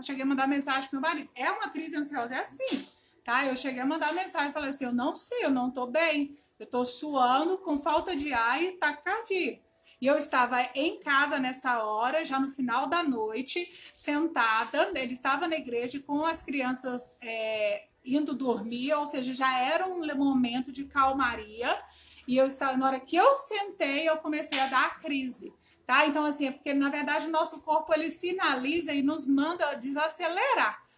cheguei a mandar mensagem pro meu marido: é uma crise ansiosa, é assim, tá? Eu cheguei a mandar mensagem, falei assim, eu não sei, eu não tô bem, eu tô suando, com falta de ar e taquicardia. E eu estava em casa nessa hora, já no final da noite, sentada. Ele estava na igreja com as crianças indo dormir, ou seja, já era um momento de calmaria. E eu estava, na hora que eu sentei, eu comecei a dar crise. Tá? Então, assim, é porque, na verdade, o nosso corpo, ele sinaliza e nos manda desacelerar.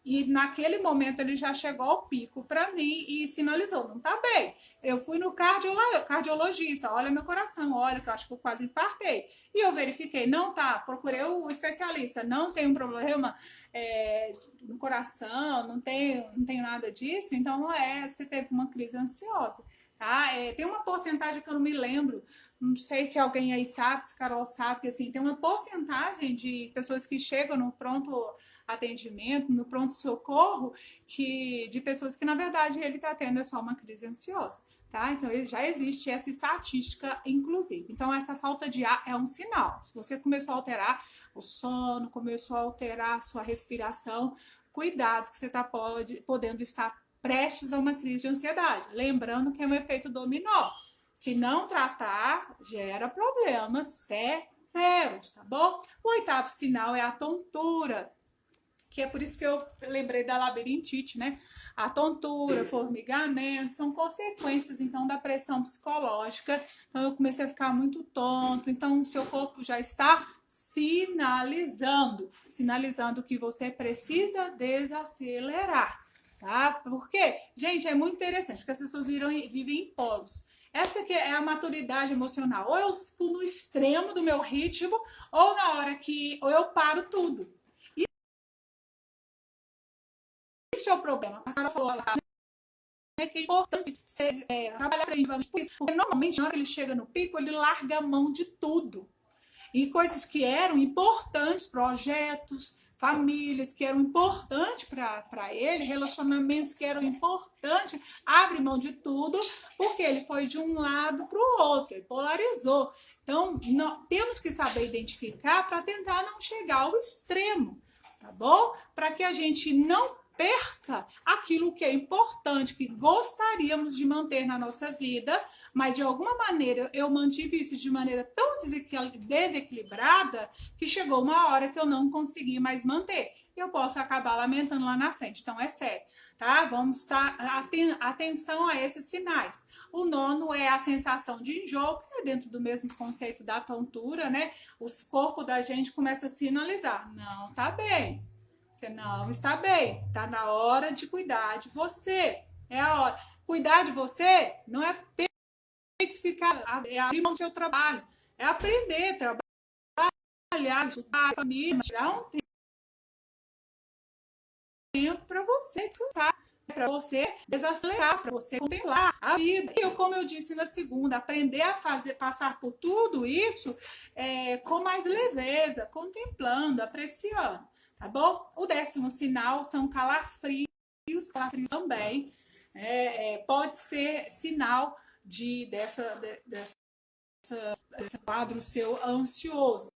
E naquele momento ele já chegou ao pico para mim e sinalizou, não tá bem. Eu fui no cardiologista, olha meu coração, olha que eu acho que eu quase infartei. E eu verifiquei, não tá, procurei o especialista, não tem um problema no coração, não tem nada disso, então não você teve uma crise ansiosa. Tá? Tem uma porcentagem que eu não me lembro, não sei se alguém aí sabe, se Carol sabe, que assim, tem uma porcentagem de pessoas que chegam no pronto atendimento, no pronto-socorro, de pessoas que, na verdade, ele está tendo só uma crise ansiosa. Tá? Então, já existe essa estatística, inclusive. Então, essa falta de ar é um sinal. Se você começou a alterar o sono, começou a alterar a sua respiração, cuidado que você está podendo estar prestes a uma crise de ansiedade. Lembrando que é um efeito dominó. Se não tratar, gera problemas severos, tá bom? O oitavo sinal é a tontura, que é por isso que eu lembrei da labirintite, né? A tontura, formigamento, são consequências, então, da pressão psicológica. Então, eu comecei a ficar muito tonto. Então, o seu corpo já está sinalizando que você precisa desacelerar. Tá? Porque, gente, é muito interessante, porque as pessoas vivem em polos. Essa que é a maturidade emocional. Ou eu fico no extremo do meu ritmo, ou na hora que ou eu paro tudo. Isso é o problema. A Carol falou lá, né, que é importante trabalhar preventivamente por isso. Porque normalmente, na hora que ele chega no pico, ele larga a mão de tudo. E coisas que eram importantes, projetos, famílias que eram importantes para ele, relacionamentos que eram importantes, abre mão de tudo, porque ele foi de um lado para o outro, ele polarizou. Então, temos que saber identificar para tentar não chegar ao extremo, tá bom? Para que a gente não perca aquilo que é importante, que gostaríamos de manter na nossa vida, mas de alguma maneira eu mantive isso de maneira tão desequilibrada que chegou uma hora que eu não consegui mais manter. Eu posso acabar lamentando lá na frente. Então é sério, tá? Vamos estar atenção a esses sinais. O nono é a sensação de enjoo, que é dentro do mesmo conceito da tontura, né? O corpo da gente começa a sinalizar, não tá bem. Você não está bem, está na hora de cuidar de você. É a hora. Cuidar de você não é ter que ficar, abrir mão do seu trabalho, é aprender, trabalhar, estudar, família, tirar um tempo para você descansar, para você desacelerar, para você contemplar a vida. E como eu disse na segunda, aprender a passar por tudo isso com mais leveza, contemplando, apreciando. Tá bom? O 10º sinal são calafrios também. Pode ser sinal desse quadro seu ansioso.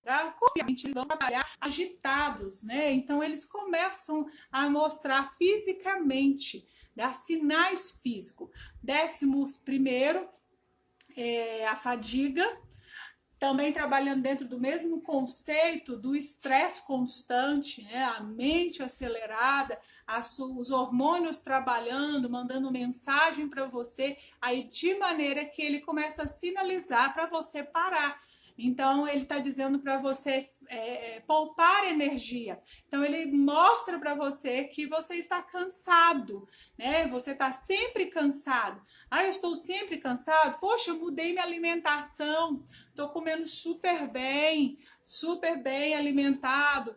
Tá? Obviamente, eles vão trabalhar agitados, né? Então, eles começam a mostrar fisicamente, dar sinais físicos. 11º é a fadiga. Também trabalhando dentro do mesmo conceito do estresse constante, né? A mente acelerada, os hormônios trabalhando, mandando mensagem para você, aí de maneira que ele começa a sinalizar para você parar. Então, ele está dizendo para você poupar energia. Então, ele mostra para você que você está cansado, né? Você está sempre cansado. Ah, eu estou sempre cansado? Poxa, eu mudei minha alimentação. Estou comendo super bem alimentado,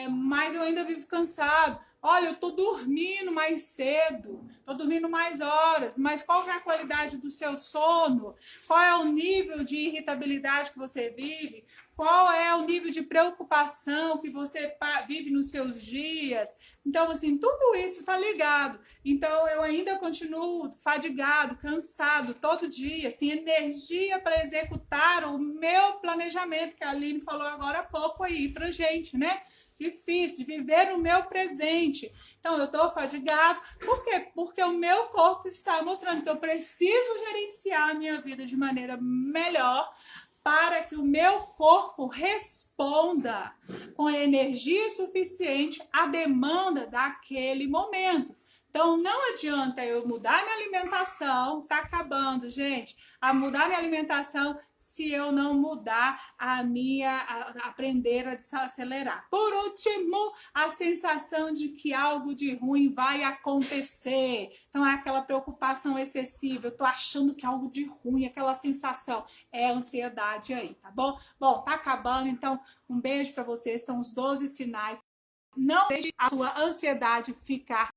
mas eu ainda vivo cansado. Olha, eu estou dormindo mais cedo, estou dormindo mais horas, mas qual é a qualidade do seu sono? Qual é o nível de irritabilidade que você vive? Qual é o nível de preocupação que você vive nos seus dias? Então, assim, tudo isso está ligado. Então, eu ainda continuo fadigado, cansado, todo dia, sem energia para executar o meu planejamento, que a Aline falou agora há pouco aí pra gente, né? difícil de viver o meu presente. Então, eu estou fadigado. Por quê? Porque o meu corpo está mostrando que eu preciso gerenciar a minha vida de maneira melhor para que o meu corpo responda com energia suficiente à demanda daquele momento. Então, não adianta eu mudar minha alimentação, tá acabando, gente, a mudar minha alimentação se eu não mudar aprender a desacelerar. Por último, a sensação de que algo de ruim vai acontecer. Então, é aquela preocupação excessiva, eu tô achando que algo de ruim, aquela sensação, é ansiedade aí, tá bom? Bom, tá acabando, então, um beijo para vocês, são os 12 sinais. Não deixe a sua ansiedade ficar